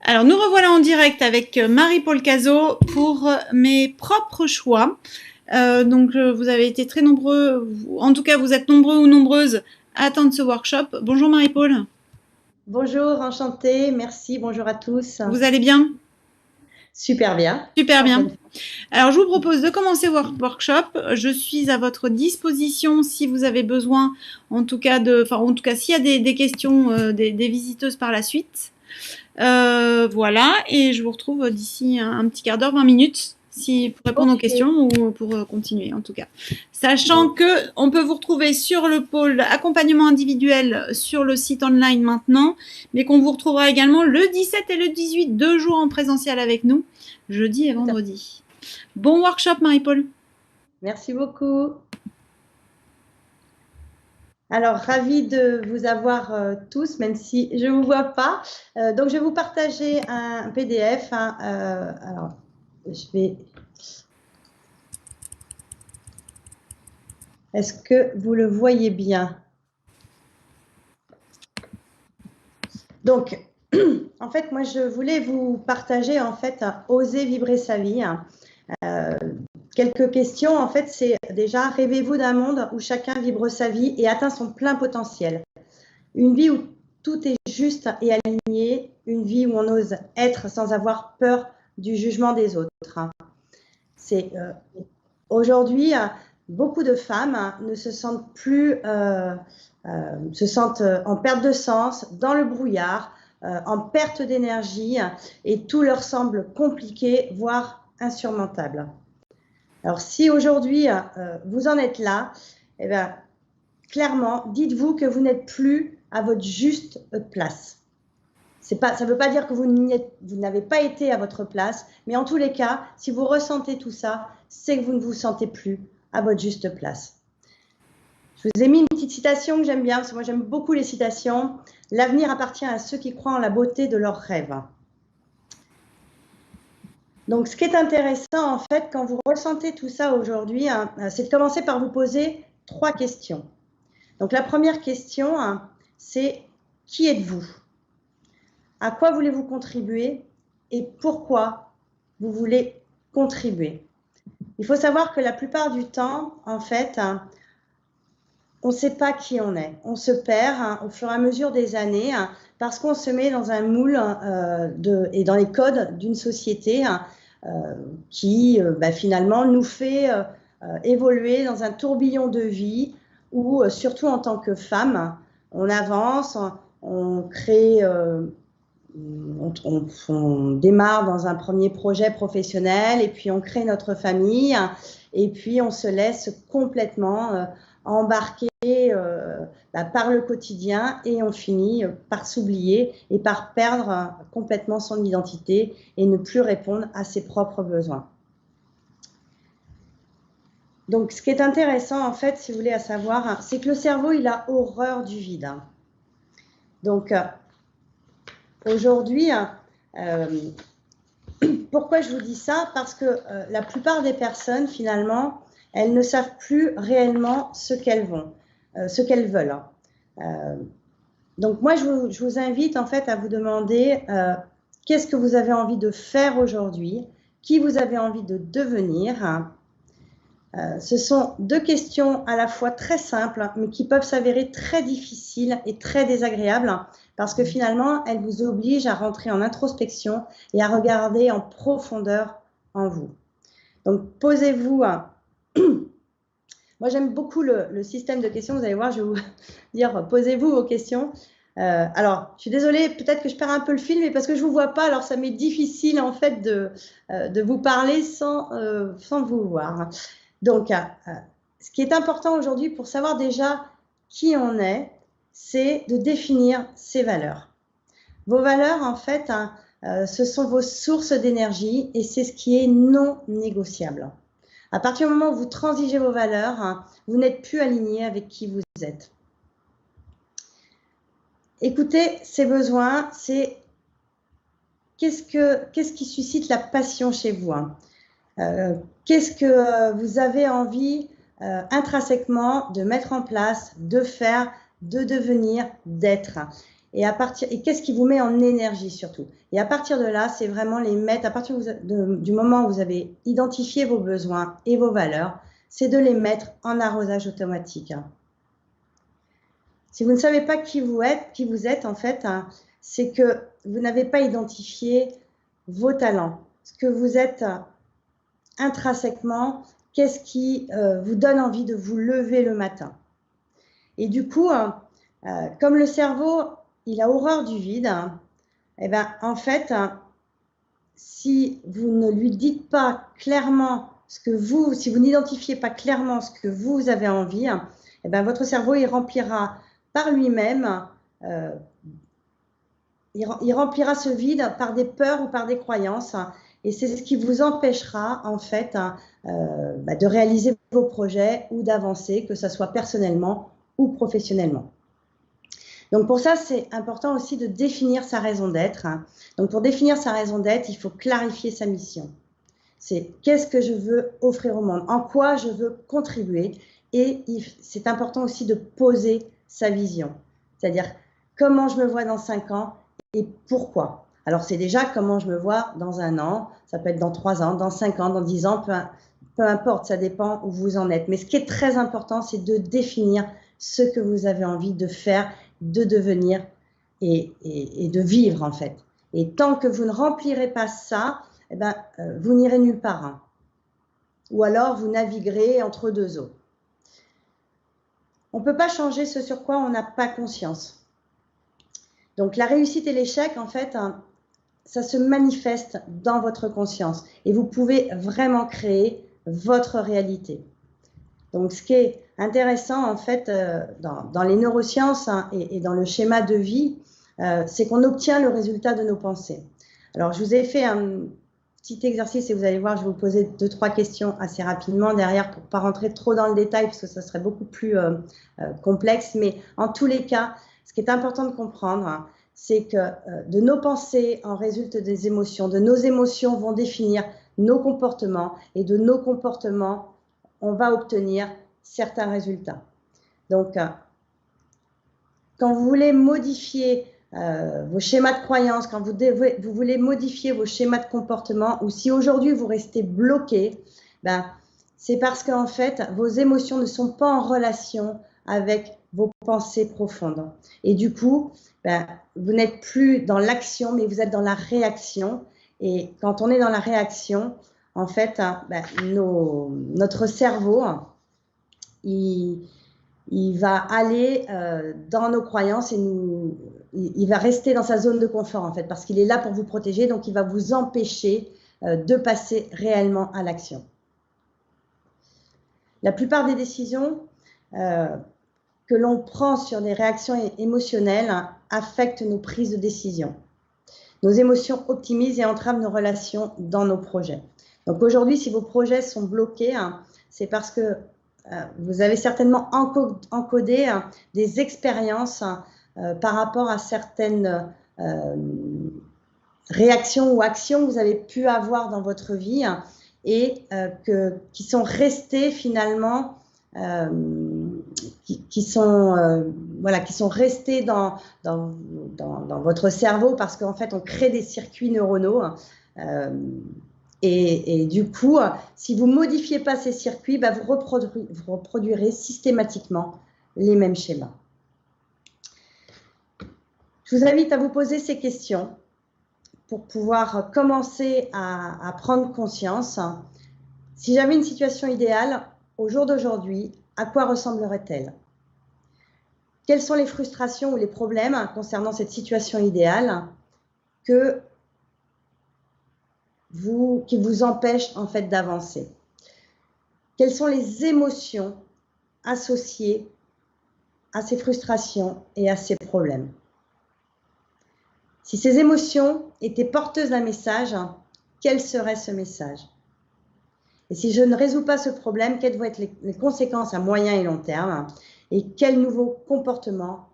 Alors, nous revoilà en direct avec Marie-Paul Cazot pour mes propres choix. Vous avez été très nombreux, en tout cas, vous êtes nombreux ou nombreuses à attendre ce workshop. Bonjour Marie-Paul. Bonjour, enchantée, merci, bonjour à tous. Vous allez bien? Super bien. Super bien. Alors, je vous propose de commencer votre workshop. Je suis à votre disposition si vous avez besoin, en tout cas, s'il y a des questions des visiteuses par la suite. Voilà, et je vous retrouve d'ici un petit quart d'heure, 20 minutes, pour répondre aux questions ou pour continuer en tout cas. Sachant que on peut vous retrouver sur le pôle accompagnement individuel sur le site online maintenant, mais qu'on vous retrouvera également le 17 et le 18, 2 jours en présentiel avec nous, jeudi et vendredi. Bon workshop Marie-Paul. Merci beaucoup. Alors, ravie de vous avoir tous, même si je ne vous vois pas. Donc, je vais vous partager un PDF. Alors, je vais... Est-ce que vous le voyez bien? Donc, en fait, moi, je voulais vous partager, en fait, oser vibrer sa vie. Quelques questions, en fait, c'est déjà, rêvez-vous d'un monde où chacun vibre sa vie et atteint son plein potentiel. Une vie où tout est juste et aligné, une vie où on ose être sans avoir peur du jugement des autres. C'est aujourd'hui, beaucoup de femmes ne se sentent plus, se sentent en perte de sens, dans le brouillard, en perte d'énergie, et tout leur semble compliqué, voire insurmontable. Alors, si aujourd'hui, vous en êtes là, eh bien, clairement, dites-vous que vous n'êtes plus à votre juste place. Ça ne veut pas dire que vous n'avez pas été à votre place, mais en tous les cas, si vous ressentez tout ça, c'est que vous ne vous sentez plus à votre juste place. Je vous ai mis une petite citation que j'aime bien, parce que moi j'aime beaucoup les citations. L'avenir appartient à ceux qui croient en la beauté de leurs rêves. Donc, ce qui est intéressant, en fait, quand vous ressentez tout ça aujourd'hui, c'est de commencer par vous poser 3 questions. Donc, la première question, c'est qui êtes-vous? À quoi voulez-vous contribuer? Et pourquoi vous voulez contribuer? Il faut savoir que la plupart du temps, en fait, on ne sait pas qui on est. On se perd au fur et à mesure des années parce qu'on se met dans un moule et dans les codes d'une société qui finalement nous fait évoluer dans un tourbillon de vie où, surtout en tant que femme, on avance, on crée, on démarre dans un premier projet professionnel et puis on crée notre famille et puis on se laisse complètement embarquer par le quotidien et on finit par s'oublier et par perdre complètement son identité et ne plus répondre à ses propres besoins. Donc, ce qui est intéressant, en fait, si vous voulez, à savoir, c'est que le cerveau, il a horreur du vide. Donc, aujourd'hui, pourquoi je vous dis ça? Parce que la plupart des personnes, finalement, elles ne savent plus réellement ce qu'elles veulent. Donc, moi, je vous invite, en fait, à vous demander qu'est-ce que vous avez envie de faire aujourd'hui, qui vous avez envie de devenir. Ce sont 2 questions à la fois très simples, mais qui peuvent s'avérer très difficiles et très désagréables, parce que finalement, elles vous obligent à rentrer en introspection et à regarder en profondeur en vous. Donc, posez-vous... Moi, j'aime beaucoup le système de questions. Vous allez voir, je vais vous dire, posez-vous vos questions. Alors, je suis désolée, peut-être que je perds un peu le fil, mais parce que je ne vous vois pas, alors ça m'est difficile, en fait, de vous parler sans vous voir. Donc, ce qui est important aujourd'hui pour savoir déjà qui on est, c'est de définir ses valeurs. Vos valeurs, en fait, ce sont vos sources d'énergie et c'est ce qui est non négociable. À partir du moment où vous transigez vos valeurs, vous n'êtes plus aligné avec qui vous êtes. Écoutez, ces besoins, c'est qu'est-ce qui suscite la passion chez vous? Qu'est-ce que vous avez envie intrinsèquement de mettre en place, de faire, de devenir, d'être? et qu'est-ce qui vous met en énergie surtout. Et à partir de là, c'est vraiment les mettre, à partir du moment où vous avez identifié vos besoins et vos valeurs, c'est de les mettre en arrosage automatique. Si vous ne savez pas qui vous êtes en fait, c'est que vous n'avez pas identifié vos talents, ce que vous êtes intrinsèquement, qu'est-ce qui vous donne envie de vous lever le matin. Et du coup, comme le cerveau, il a horreur du vide, et ben, en fait, si vous ne lui dites pas clairement si vous n'identifiez pas clairement ce que vous avez envie, et ben, votre cerveau, il remplira par lui-même, il remplira ce vide par des peurs ou par des croyances, et c'est ce qui vous empêchera en fait de réaliser vos projets ou d'avancer, que ce soit personnellement ou professionnellement. Donc pour ça, c'est important aussi de définir sa raison d'être. Donc pour définir sa raison d'être, il faut clarifier sa mission. C'est qu'est-ce que je veux offrir au monde, en quoi je veux contribuer, et c'est important aussi de poser sa vision. C'est-à-dire comment je me vois dans 5 ans et pourquoi. Alors c'est déjà comment je me vois dans 1 an, ça peut être dans 3 ans, dans 5 ans, dans 10 ans, peu importe, ça dépend où vous en êtes. Mais ce qui est très important, c'est de définir ce que vous avez envie de faire, de devenir et de vivre en fait. Et tant que vous ne remplirez pas ça, eh ben, vous n'irez nulle part. Ou alors vous naviguerez entre 2 eaux. On ne peut pas changer ce sur quoi on n'a pas conscience. Donc la réussite et l'échec, en fait, ça se manifeste dans votre conscience. Et vous pouvez vraiment créer votre réalité. Donc ce qui est intéressant, en fait, dans les neurosciences et dans le schéma de vie, c'est qu'on obtient le résultat de nos pensées. Alors je vous ai fait un petit exercice et vous allez voir, je vais vous poser 2-3 questions assez rapidement derrière pour ne pas rentrer trop dans le détail parce que ça serait beaucoup plus complexe. Mais en tous les cas, ce qui est important de comprendre, c'est que de nos pensées en résultent des émotions. De nos émotions vont définir nos comportements et de nos comportements, on va obtenir certains résultats. Donc, quand vous voulez modifier vos schémas de croyances, quand vous voulez modifier vos schémas de comportement, ou si aujourd'hui vous restez bloqué, ben, c'est parce qu'en fait, vos émotions ne sont pas en relation avec vos pensées profondes. Et du coup, ben, vous n'êtes plus dans l'action, mais vous êtes dans la réaction. Et quand on est dans la réaction, en fait, ben, notre cerveau, il va aller dans nos croyances et il va rester dans sa zone de confort en fait, parce qu'il est là pour vous protéger, donc il va vous empêcher de passer réellement à l'action. La plupart des décisions que l'on prend sur des réactions émotionnelles affectent nos prises de décision. Nos émotions optimisent et entravent nos relations dans nos projets. Donc aujourd'hui, si vos projets sont bloqués, c'est parce que vous avez certainement encodé des expériences par rapport à certaines réactions ou actions que vous avez pu avoir dans votre vie et qui sont restées finalement, qui sont restées dans votre cerveau parce qu'en fait on crée des circuits neuronaux. Et du coup, si vous ne modifiez pas ces circuits, bah, vous reproduirez systématiquement les mêmes schémas. Je vous invite à vous poser ces questions pour pouvoir commencer à prendre conscience. Si j'avais une situation idéale, au jour d'aujourd'hui, à quoi ressemblerait-elle? Quelles sont les frustrations ou les problèmes concernant cette situation idéale qui vous empêchent en fait d'avancer? Quelles sont les émotions associées à ces frustrations et à ces problèmes? Si ces émotions étaient porteuses d'un message, quel serait ce message? Et si je ne résous pas ce problème, quelles vont être les conséquences à moyen et long terme? Et quel nouveau comportement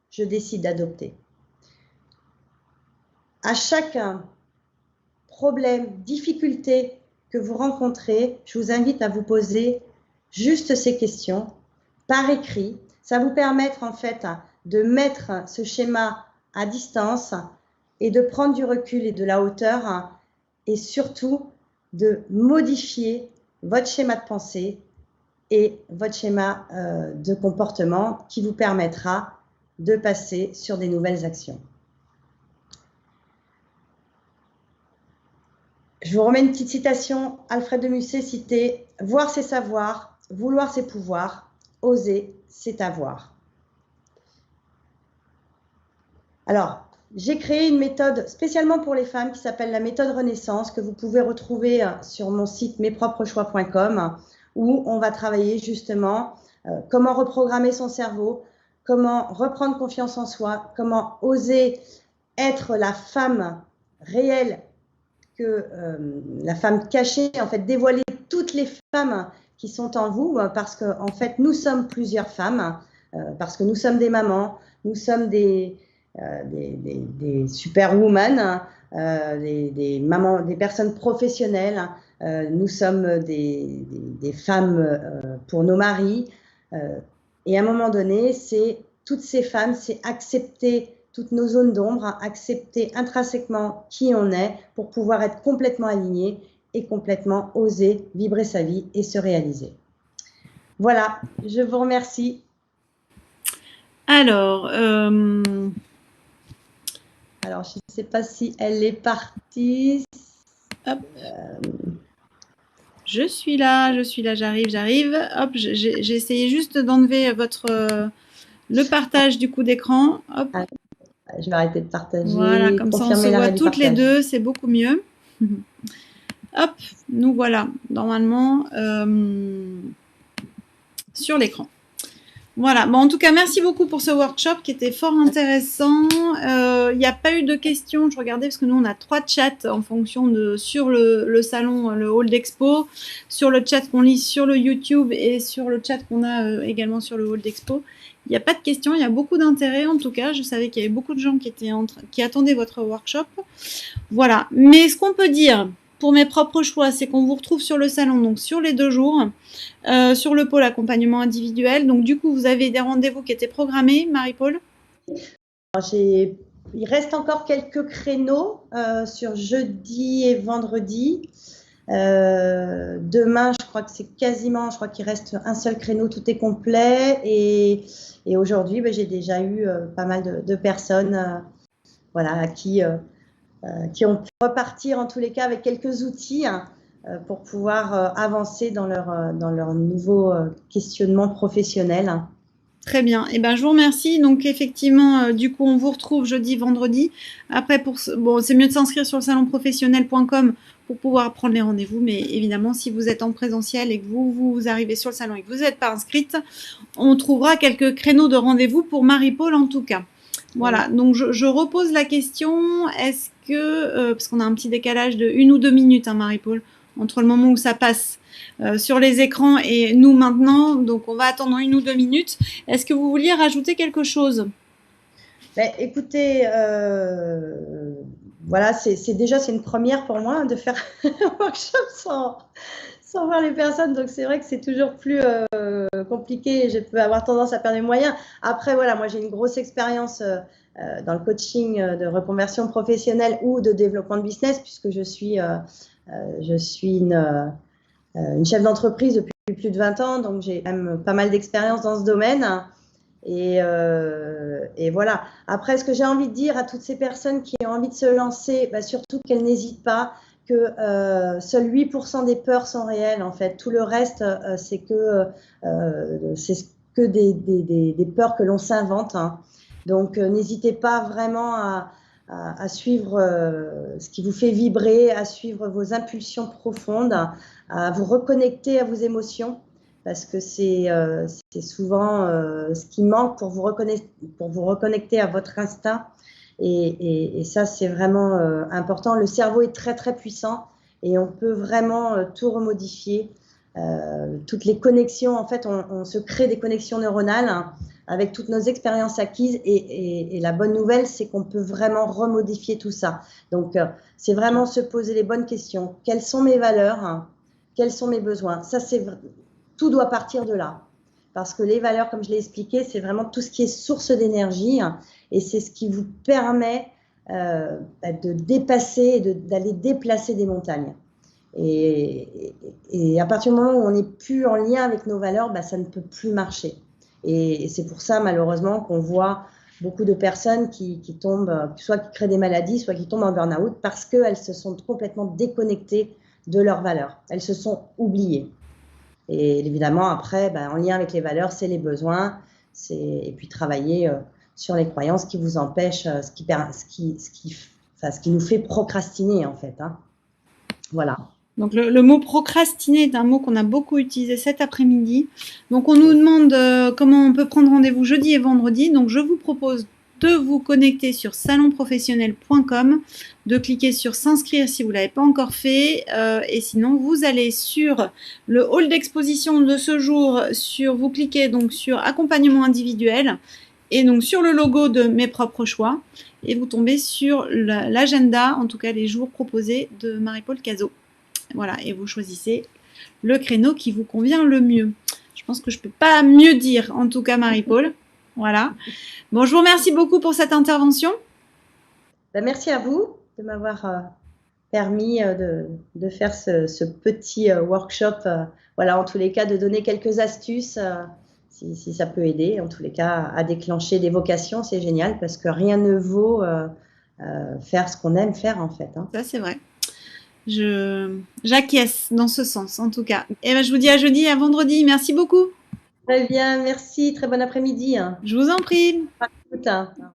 je décide d'adopter? À chaque problème, difficulté que vous rencontrez, je vous invite à vous poser juste ces questions par écrit. Ça va vous permettre en fait de mettre ce schéma à distance et de prendre du recul et de la hauteur et surtout de modifier votre schéma de pensée et votre schéma de comportement qui vous permettra de passer sur des nouvelles actions. Je vous remets une petite citation. Alfred de Musset citait « Voir c'est savoir, vouloir c'est pouvoir, oser c'est avoir ». Alors, j'ai créé une méthode spécialement pour les femmes qui s'appelle la méthode Renaissance que vous pouvez retrouver sur mon site mespropreschoix.com où on va travailler justement comment reprogrammer son cerveau, comment reprendre confiance en soi, comment oser être la femme réelle que la femme cachée, en fait, dévoiler toutes les femmes qui sont en vous, parce qu'en en fait, nous sommes plusieurs femmes, parce que nous sommes des mamans, nous sommes des superwoman, des mamans, des personnes professionnelles, nous sommes des femmes pour nos maris, et à un moment donné, c'est toutes ces femmes, c'est accepter toutes nos zones d'ombre, accepter intrinsèquement qui on est pour pouvoir être complètement aligné et complètement oser vibrer sa vie et se réaliser. Voilà, je vous remercie. Alors, je ne sais pas si elle est partie. Hop. Je suis là, j'arrive. Hop, j'ai essayé juste d'enlever le partage du coup d'écran. Hop. Je vais arrêter de partager. Voilà, comme ça on se voit toutes les deux, c'est beaucoup mieux. Hop, nous voilà, normalement, sur l'écran. Voilà, bon, en tout cas, merci beaucoup pour ce workshop qui était fort intéressant. Il n'y a pas eu de questions, je regardais, parce que nous, on a 3 chats en fonction de sur le salon, le hall d'expo, sur le chat qu'on lit sur le YouTube et sur le chat qu'on a également sur le hall d'expo. Il n'y a pas de questions, il y a beaucoup d'intérêt en tout cas. Je savais qu'il y avait beaucoup de gens qui attendaient votre workshop. Voilà, mais ce qu'on peut dire pour mes propres choix, c'est qu'on vous retrouve sur le salon, donc sur les 2 jours, sur le pôle accompagnement individuel. Donc du coup, vous avez des rendez-vous qui étaient programmés, Marie-Paul? Il reste encore quelques créneaux sur jeudi et vendredi. Demain, je crois que c'est quasiment, je crois qu'il reste un seul créneau, tout est complet. Et aujourd'hui, j'ai déjà eu pas mal de personnes voilà, qui ont pu repartir en tous les cas avec quelques outils pour pouvoir avancer dans leur nouveau questionnement professionnel. Très bien. Eh ben, je vous remercie. Donc, effectivement, du coup, on vous retrouve jeudi, vendredi. Après, bon, c'est mieux de s'inscrire sur le salonprofessionnel.com pour pouvoir prendre les rendez-vous. Mais évidemment, si vous êtes en présentiel et que vous arrivez sur le salon et que vous n'êtes pas inscrite, on trouvera quelques créneaux de rendez-vous pour Marie-Paul en tout cas. Voilà, donc je repose la question, est-ce que, parce qu'on a un petit décalage de 1 ou 2 minutes, hein, Marie-Paul, entre le moment où ça passe sur les écrans et nous maintenant, donc on va attendre 1 ou 2 minutes. Est-ce que vous vouliez rajouter quelque chose? Écoutez, voilà, c'est une première pour moi de faire un workshop sans voir les personnes, donc c'est vrai que c'est toujours plus compliqué, je peux avoir tendance à perdre mes moyens. Après, voilà, moi j'ai une grosse expérience dans le coaching de reconversion professionnelle ou de développement de business, puisque je suis une chef d'entreprise depuis plus de 20 ans, donc j'ai quand même pas mal d'expérience dans ce domaine. Et voilà. Après, ce que j'ai envie de dire à toutes ces personnes qui ont envie de se lancer, surtout qu'elles n'hésitent pas, que seuls 8% des peurs sont réelles. En fait, tout le reste, c'est que des peurs que l'on s'invente. Hein. Donc, n'hésitez pas vraiment à suivre ce qui vous fait vibrer, à suivre vos impulsions profondes, à vous reconnecter à vos émotions. Parce que c'est souvent ce qui manque pour vous reconnecter à votre instinct. Et ça, c'est vraiment important. Le cerveau est très, très puissant et on peut vraiment tout remodifier. Toutes les connexions, en fait, on se crée des connexions neuronales avec toutes nos expériences acquises. Et la bonne nouvelle, c'est qu'on peut vraiment remodifier tout ça. Donc, c'est vraiment se poser les bonnes questions. Quelles sont mes valeurs? Quels sont mes besoins? Ça, c'est tout doit partir de là. parce que les valeurs, comme je l'ai expliqué, c'est vraiment tout ce qui est source d'énergie et c'est ce qui vous permet de dépasser, d'aller déplacer des montagnes. Et à partir du moment où on n'est plus en lien avec nos valeurs, ça ne peut plus marcher. Et c'est pour ça, malheureusement, qu'on voit beaucoup de personnes qui tombent, soit qui créent des maladies, soit qui tombent en burn-out, parce qu'elles se sont complètement déconnectées de leurs valeurs. Elles se sont oubliées. Et évidemment, après, en lien avec les valeurs, c'est les besoins, et puis travailler sur les croyances qui vous empêchent, ce qui nous fait procrastiner, en fait. Voilà. Donc le mot procrastiner est un mot qu'on a beaucoup utilisé cet après-midi. Donc on nous demande comment on peut prendre rendez-vous jeudi et vendredi. Donc je vous propose de vous connecter sur salonprofessionnel.com, de cliquer sur s'inscrire si vous ne l'avez pas encore fait. Et sinon, vous allez sur le hall d'exposition de ce jour, vous cliquez donc sur accompagnement individuel et donc sur le logo de mes propres choix. Et vous tombez sur l'agenda, en tout cas les jours proposés de Marie-Paule Cazot. Voilà, et vous choisissez le créneau qui vous convient le mieux. Je pense que je ne peux pas mieux dire, en tout cas, Marie-Paule. Voilà. Bon, je vous remercie beaucoup pour cette intervention. Merci à vous de m'avoir permis de faire ce petit workshop. Voilà, en tous les cas, de donner quelques astuces, si ça peut aider, en tous les cas, à déclencher des vocations. C'est génial parce que rien ne vaut faire ce qu'on aime faire, en fait. Ça, c'est vrai. J'acquiesce dans ce sens, en tout cas. Et je vous dis à jeudi et à vendredi. Merci beaucoup. Très bien, merci. Très bon après-midi. Je vous en prie. À tout.